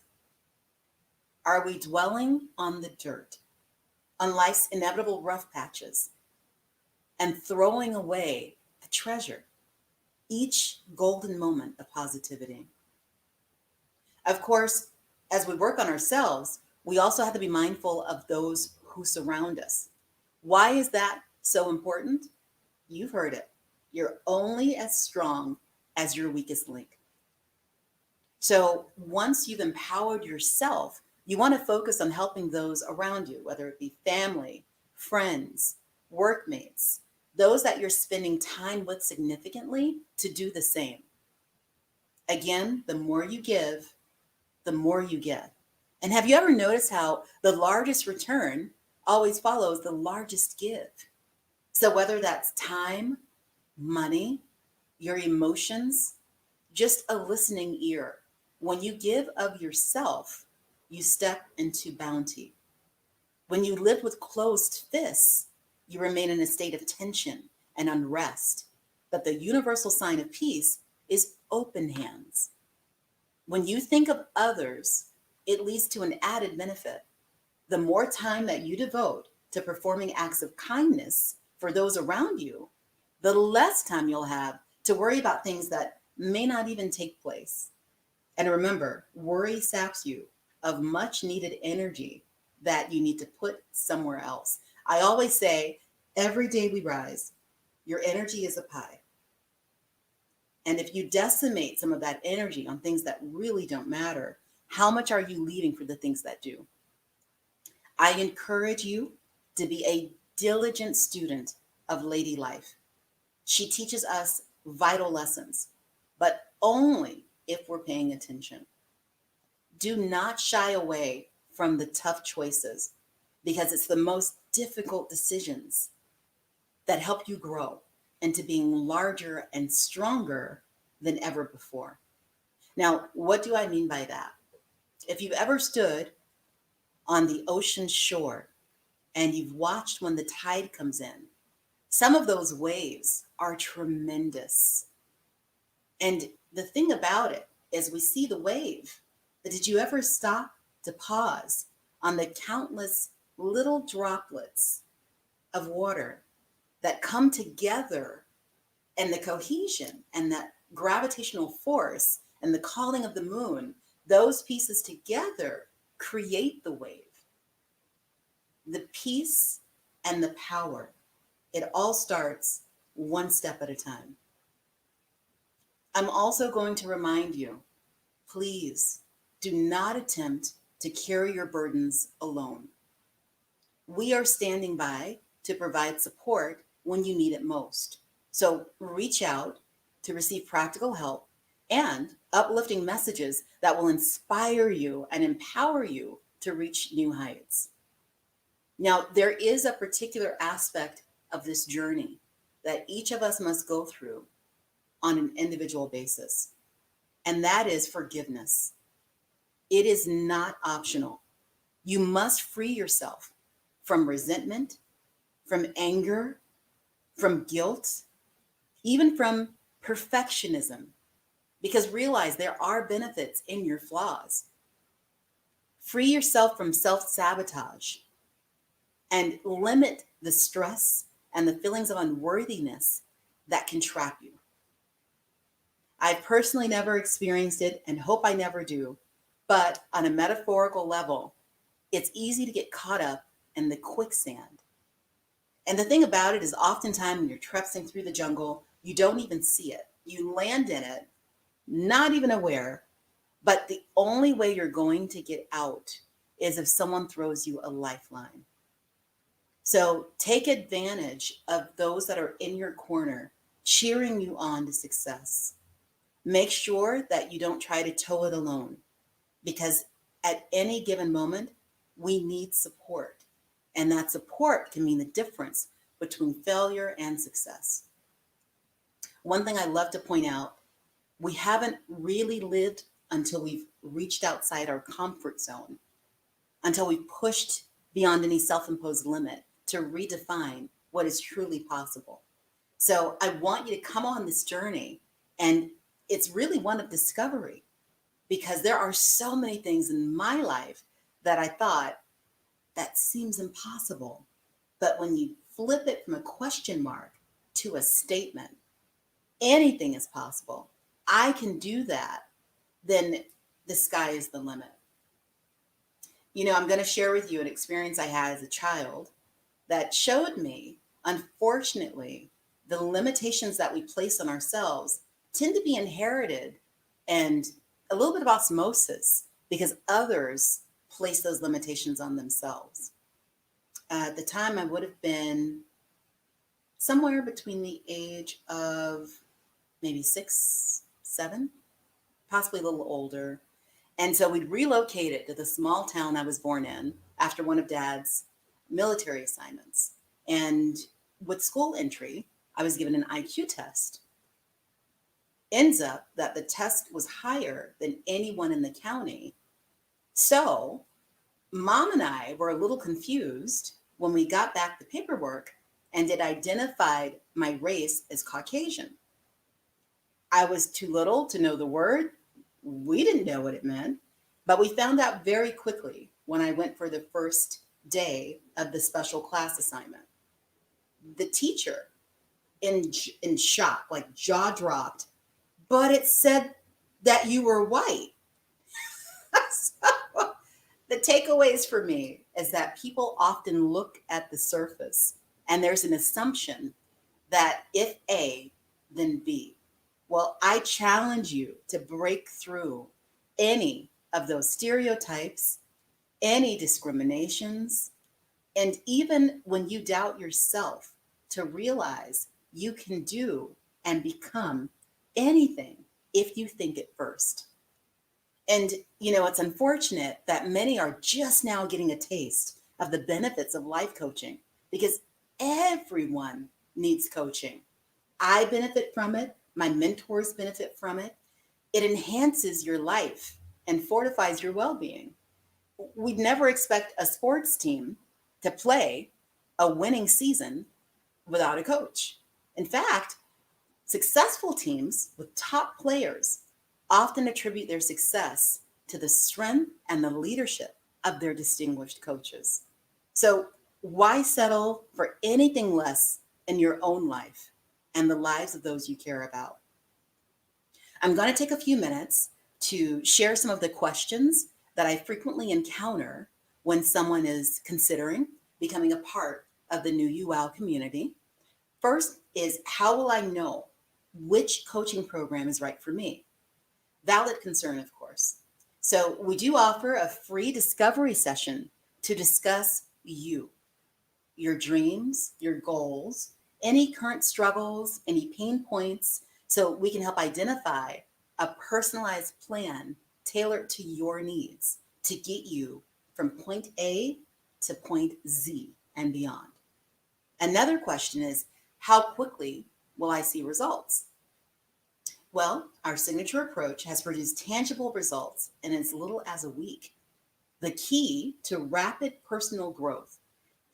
Are we dwelling on the dirt, on life's inevitable rough patches, and throwing away the treasure, each golden moment of positivity? Of course, as we work on ourselves, we also have to be mindful of those who surround us. Why is that so important? You've heard it. You're only as strong as your weakest link. So once you've empowered yourself, you want to focus on helping those around you, whether it be family, friends, workmates, those that you're spending time with significantly, to do the same. Again, the more you give, the more you get. And have you ever noticed how the largest return always follows the largest give? So whether that's time, money, your emotions, just a listening ear. When you give of yourself, you step into bounty. When you live with closed fists, you remain in a state of tension and unrest. But the universal sign of peace is open hands. When you think of others, it leads to an added benefit. The more time that you devote to performing acts of kindness for those around you, the less time you'll have to worry about things that may not even take place. And remember, worry saps you of much needed energy that you need to put somewhere else. I always say, every day we rise, your energy is a pie. And if you decimate some of that energy on things that really don't matter, how much are you leaving for the things that do? I encourage you to be a diligent student of Lady Life. She teaches us vital lessons, but only if we're paying attention. Do not shy away from the tough choices, because it's the most difficult decisions that help you grow into being larger and stronger than ever before. Now, what do I mean by that? If you've ever stood on the ocean shore and you've watched when the tide comes in, some of those waves are tremendous. And the thing about it is we see the wave, but did you ever stop to pause on the countless little droplets of water that come together, and the cohesion and that gravitational force and the calling of the moon, those pieces together create the wave? The peace and the power, it all starts one step at a time. I'm also going to remind you, please do not attempt to carry your burdens alone. We are standing by to provide support when you need it most. So reach out to receive practical help and uplifting messages that will inspire you and empower you to reach new heights. Now, there is a particular aspect of this journey that each of us must go through on an individual basis, and that is forgiveness. It is not optional. You must free yourself from resentment, from anger, from guilt, even from perfectionism, because realize there are benefits in your flaws. Free yourself from self-sabotage and limit the stress and the feelings of unworthiness that can trap you. I've personally never experienced it and hope I never do, but on a metaphorical level, it's easy to get caught up in the quicksand. And the thing about it is oftentimes when you're trekking through the jungle, you don't even see it. You land in it, not even aware, but the only way you're going to get out is if someone throws you a lifeline. So take advantage of those that are in your corner, cheering you on to success. Make sure that you don't try to tow it alone, because at any given moment, we need support. And that support can mean the difference between failure and success. One thing I love to point out, we haven't really lived until we've reached outside our comfort zone, until we've pushed beyond any self-imposed limit to redefine what is truly possible. So I want you to come on this journey, and it's really one of discovery, because there are so many things in my life that I thought that seems impossible. But when you flip it from a question mark to a statement, anything is possible. I can do that. Then the sky is the limit. You know, I'm going to share with you an experience I had as a child that showed me, unfortunately, the limitations that we place on ourselves tend to be inherited and a little bit of osmosis because others place those limitations on themselves. At the time, I would have been somewhere between the age of maybe 6, 7, possibly a little older. And so we'd relocated to the small town I was born in after one of Dad's military assignments. And with school entry, I was given an IQ test. Ends up that the test was higher than anyone in the county. So Mom and I were a little confused when we got back the paperwork and it identified my race as Caucasian. I was too little to know the word. We didn't know what it meant, but we found out very quickly when I went for the first day of the special class assignment. The teacher, in shock, like jaw dropped, but it said that you were white. So, the takeaways for me is that people often look at the surface and there's an assumption that if A, then B. Well, I challenge you to break through any of those stereotypes, any discriminations, and even when you doubt yourself, to realize you can do and become anything if you think it first. And, you know, it's unfortunate that many are just now getting a taste of the benefits of life coaching because everyone needs coaching. I benefit from it. My mentors benefit from it. It enhances your life and fortifies your well-being. We'd never expect a sports team to play a winning season without a coach. In fact, successful teams with top players often attribute their success to the strength and the leadership of their distinguished coaches. So why settle for anything less in your own life and the lives of those you care about? I'm going to take a few minutes to share some of the questions that I frequently encounter when someone is considering becoming a part of the new UWOW community. First is, how will I know which coaching program is right for me? Valid concern, of course. So we do offer a free discovery session to discuss you, your dreams, your goals, any current struggles, any pain points, so we can help identify a personalized plan tailored to your needs to get you from point A to point Z and beyond. Another question is, how quickly will I see results? Well, our signature approach has produced tangible results in as little as a week. The key to rapid personal growth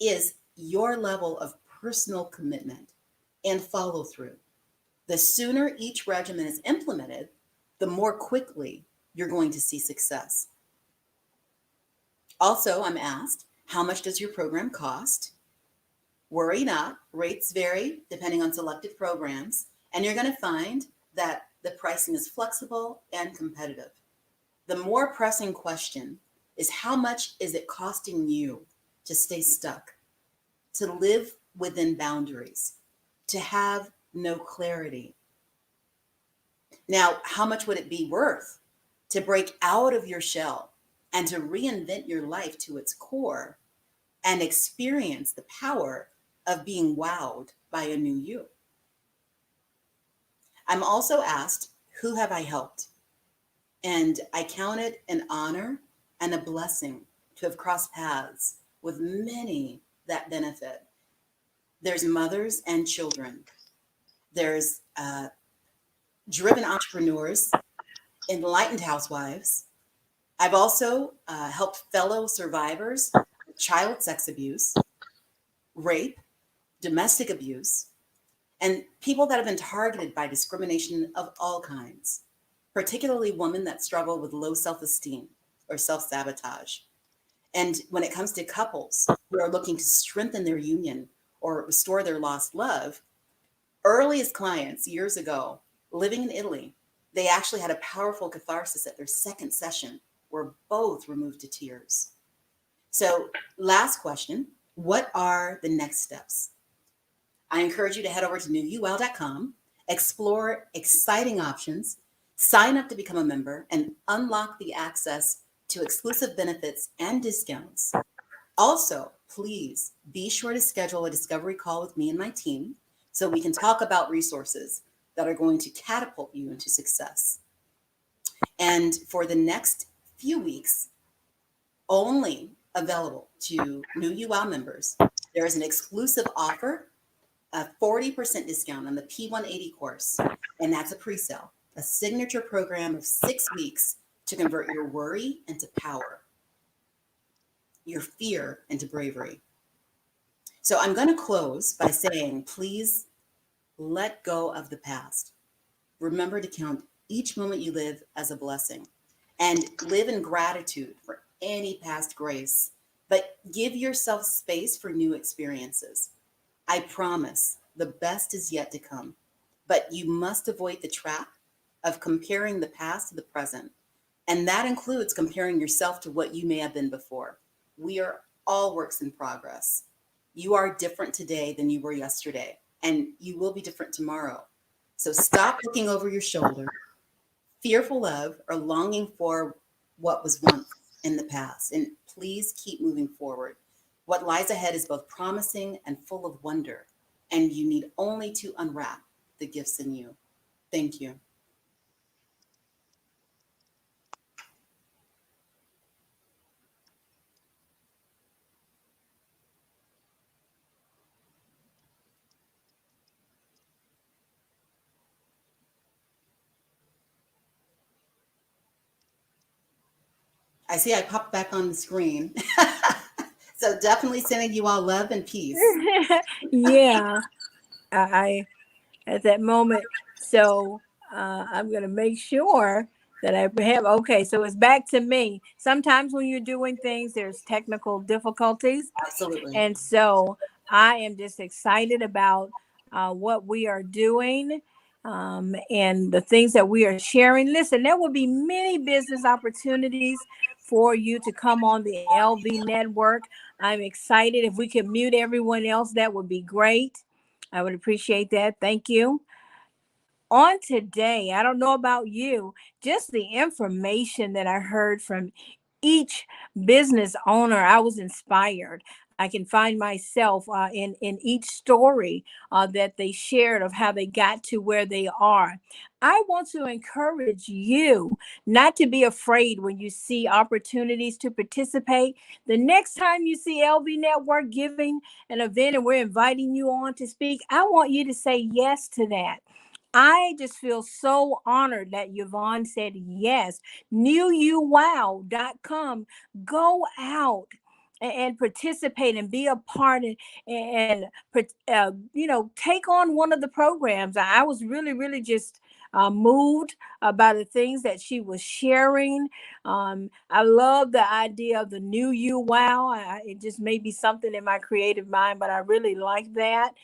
is your level of personal commitment and follow through. The sooner each regimen is implemented, the more quickly you're going to see success. Also, I'm asked, how much does your program cost? Worry not, rates vary depending on selected programs, and you're going to find that the pricing is flexible and competitive. The more pressing question is, how much is it costing you to stay stuck, to live within boundaries, to have no clarity? Now, how much would it be worth to break out of your shell and to reinvent your life to its core and experience the power of being wowed by a new you? I'm also asked, who have I helped? And I count it an honor and a blessing to have crossed paths with many that benefit. There's mothers and children. There's driven entrepreneurs, enlightened housewives. I've also helped fellow survivors of child sex abuse, rape, domestic abuse, and people that have been targeted by discrimination of all kinds, particularly women that struggle with low self-esteem or self-sabotage. And when it comes to couples who are looking to strengthen their union or restore their lost love, earliest clients years ago, living in Italy, they actually had a powerful catharsis at their second session where both were moved to tears. So last question, what are the next steps? I encourage you to head over to newuwell.com, explore exciting options, sign up to become a member, and unlock the access to exclusive benefits and discounts. Also, please be sure to schedule a discovery call with me and my team so we can talk about resources that are going to catapult you into success. And for the next few weeks, only available to new UL members, there is an exclusive offer, a 40% discount on the P180 course, and that's a pre-sale, a signature program of 6 weeks to convert your worry into power, your fear into bravery. So I'm going to close by saying, please let go of the past. Remember to count each moment you live as a blessing and live in gratitude for any past grace, but give yourself space for new experiences. I promise the best is yet to come, but you must avoid the trap of comparing the past to the present. And that includes comparing yourself to what you may have been before. We are all works in progress. You are different today than you were yesterday, and you will be different tomorrow. So stop looking over your shoulder, fearful of or longing for what was once in the past, and please keep moving forward. What lies ahead is both promising and full of wonder, and you need only to unwrap the gifts in you. Thank you. I see I popped back on the screen. So definitely sending you all love and peace. Yeah, I at that moment. So I'm going to make sure that I have, okay, so it's back to me. Sometimes when you're doing things, there's technical difficulties. Absolutely. And so I am just excited about what we are doing and the things that we are sharing. Listen, there will be many business opportunities for you to come on the LV network. I'm excited. If we could mute everyone else, that would be great. I would appreciate that. Thank you. On today, I don't know about you, just the information that I heard from each business owner, I was inspired. I can find myself in each story that they shared of how they got to where they are. I want to encourage you not to be afraid when you see opportunities to participate. The next time you see LV Network giving an event and we're inviting you on to speak, I want you to say yes to that. I just feel so honored that Yvonne said yes. NewYouWow.com. Go out and participate and be a part and take on one of the programs. I was really, really just moved by the things that she was sharing. I love the idea of the new you. Wow. It just may be something in my creative mind, but I really like that.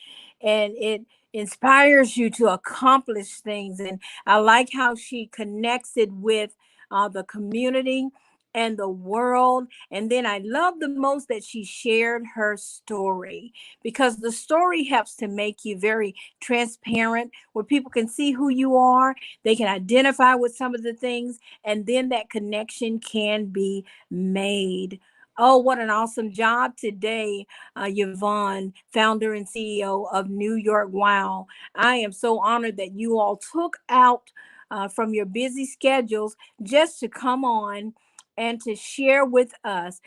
And it inspires you to accomplish things. And I like how she connects it with the community and the world. And then I love the most that she shared her story, because the story helps to make you very transparent, where people can see who you are, they can identify with some of the things, and then that connection can be made. Oh, what an awesome job today, YVONNE, founder and CEO of New York Wow. I am so honored that you all took out from your busy schedules just to come on and to share with us,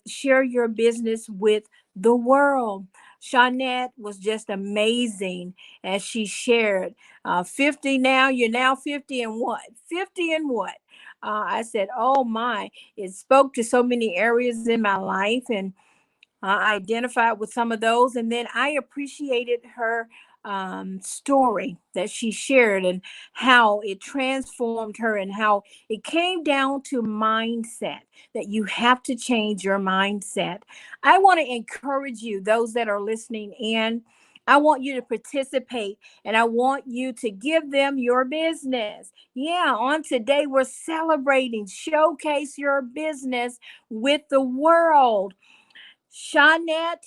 share your business with the world. SHONETTE was just amazing as she shared. 50 now, you're now 50 and what? 50 and what? I said, oh my, it spoke to so many areas in my life, and I identified with some of those. And then I appreciated her story that she shared, and how it transformed her, and how it came down to mindset, that you have to change your mindset. I want to encourage you, those that are listening in. I want you to participate, and I want you to give them your business. Yeah, on today, we're celebrating Showcase Your Business with the World. SHONETTE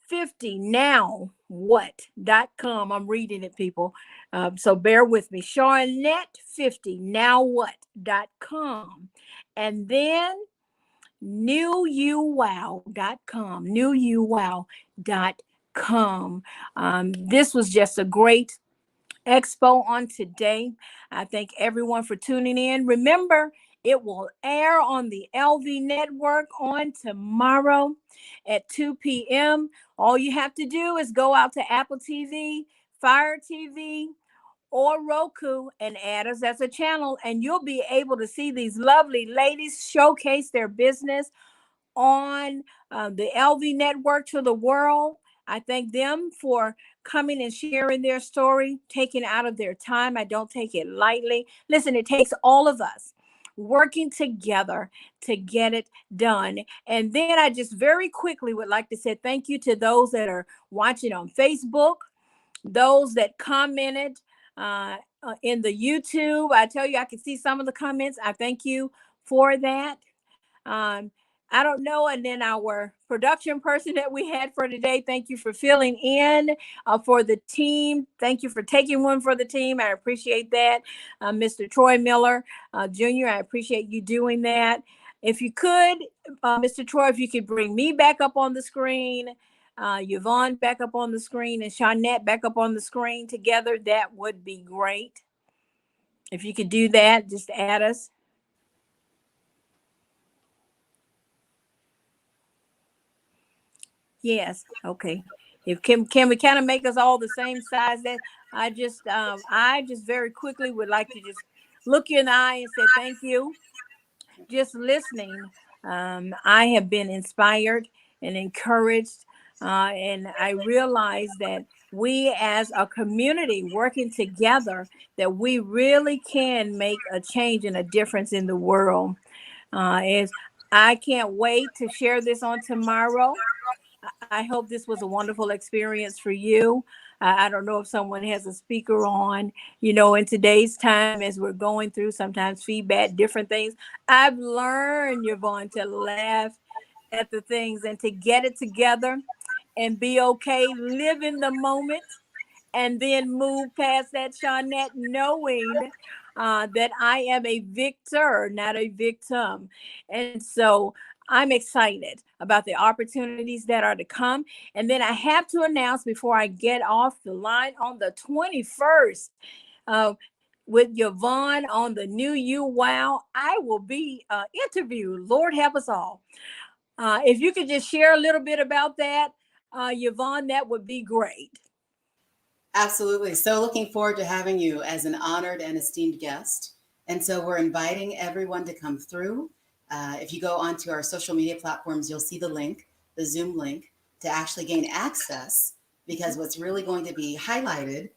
50 now what.com. I'm reading it, people. So bear with me. SHONETTE 50 now what.com. And then newuwow.com. Newuwow.com. This was just a great Expo on today. I thank everyone for tuning in. Remember, it will air on the LV network on tomorrow at 2 p.m. All you have to do is go out to Apple TV, Fire TV, or Roku and add us as a channel, and you'll be able to see these lovely ladies showcase their business on the LV network to the world. I thank them for coming and sharing their story, taking out of their time. I don't take it lightly. Listen, it takes all of us working together to get it done. And then I just very quickly would like to say thank you to those that are watching on Facebook, those that commented in the YouTube. I tell you, I can see some of the comments. I thank you for that. Um, I don't know. And then our production person that we had for today, thank you for filling in for the team. Thank you for taking one for the team. I appreciate that. Mr. Troy Miller Jr., I appreciate you doing that. If you could, Mr. Troy, if you could bring me back up on the screen, YVONNE back up on the screen, and SHONETTE back up on the screen together, that would be great. If you could do that, just add us. Yes. Okay. If can we kind of make us all the same size? That I just very quickly would like to just look you in the eye and say thank you. Just listening, I have been inspired and encouraged, and I realize that we as a community working together, that we really can make a change and a difference in the world. Is I can't wait to share this on tomorrow. I hope this was a wonderful experience for you. I don't know if someone has a speaker on, in today's time, as we're going through sometimes feedback, different things. I've learned, YVONNE, to laugh at the things and to get it together and be okay, live in the moment, and then move past that, SHONETTE, knowing that I am a victor, not a victim. And so I'm excited about the opportunities that are to come. And then I have to announce before I get off the line, on the 21st, with YVONNE on the New You Wow, I will be interviewed. Lord help us all. If you could just share a little bit about that, YVONNE, that would be great. Absolutely. So looking forward to having you as an honored and esteemed guest. And so we're inviting everyone to come through. If you go onto our social media platforms, you'll see the link, the Zoom link, to actually gain access, because what's really going to be highlighted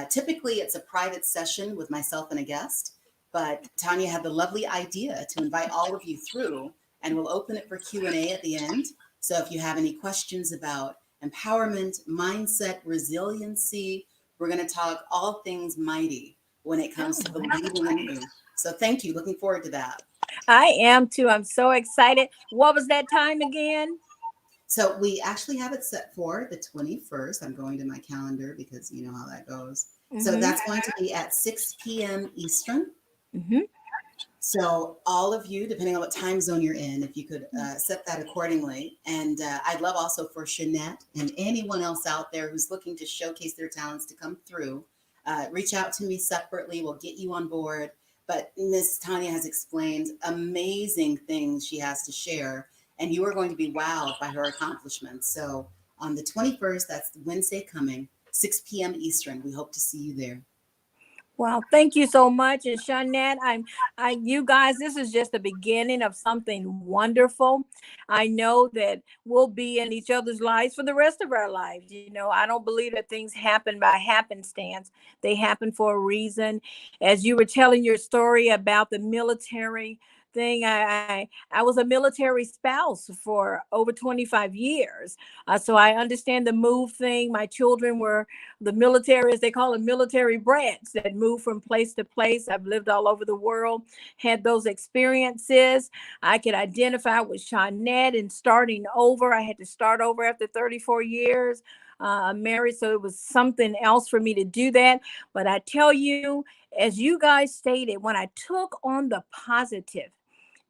Typically, it's a private session with myself and a guest, but Tanya had the lovely idea to invite all of you through, and we'll open it for Q&A at the end. So if you have any questions about empowerment, mindset, resiliency, we're going to talk all things mighty when it comes to believing in you. So thank you. Looking forward to that. I am too. I'm so excited. What was that time again? So we actually have it set for the 21st. I'm going to my calendar because you know how that goes. So that's going to be at 6 p.m. Eastern. So all of you, depending on what time zone you're in, if you could set that accordingly. And I'd love also for SHONETTE and anyone else out there who's looking to showcase their talents to come through, reach out to me separately. We'll get you on board. But Miss Tanya has explained amazing things she has to share, and you are going to be wowed by her accomplishments. So on the 21st, that's Wednesday coming, 6 p.m. Eastern. We hope to see you there. Well, thank you so much. And SHONETTE, you guys, this is just the beginning of something wonderful. I know that we'll be in each other's lives for the rest of our lives. You know, I don't believe that things happen by happenstance. They happen for a reason. As you were telling your story about the military thing, I was a military spouse for over 25 years. So I understand the move thing. My children were the military, as they call it, military brats that move from place to place. I've lived all over the world, had those experiences. I could identify with SHONETTE and starting over. I had to start over after 34 years married. So it was something else for me to do that. But I tell you, as you guys stated, when I took on the positive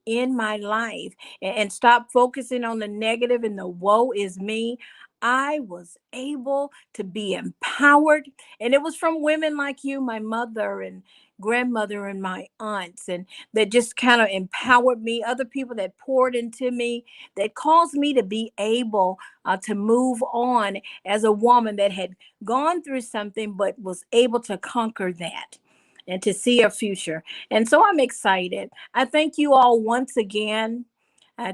in my life and stop focusing on the negative and the woe is me, I was able to be empowered. And it was from women like you, my mother and grandmother and my aunts, and that just kind of empowered me, other people that poured into me, that caused me to be able to move on as a woman that had gone through something but was able to conquer that and to see a future. And so I'm excited. I thank you all once again.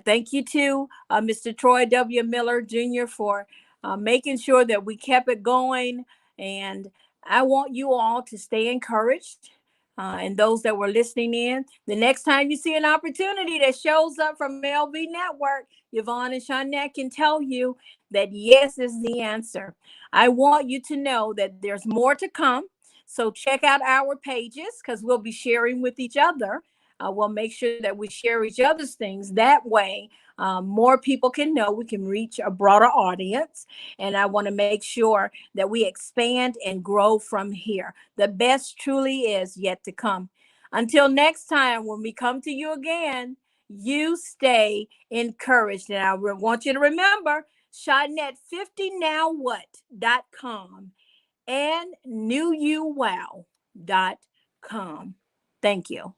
Thank you to Mr. Troy W. Miller Jr. for making sure that we kept it going. And I want you all to stay encouraged. And those that were listening in, the next time you see an opportunity that shows up from LB Network, YVONNE and SHONETTE can tell you that yes is the answer. I want you to know that there's more to come. So check out our pages because we'll be sharing with each other. We'll make sure that we share each other's things. That way, more people can know, we can reach a broader audience. And I want to make sure that we expand and grow from here. The best truly is yet to come. Until next time, when we come to you again, you stay encouraged. And I want you to remember SHONETTE50nowwhat.com and newuwow.com. Thank you.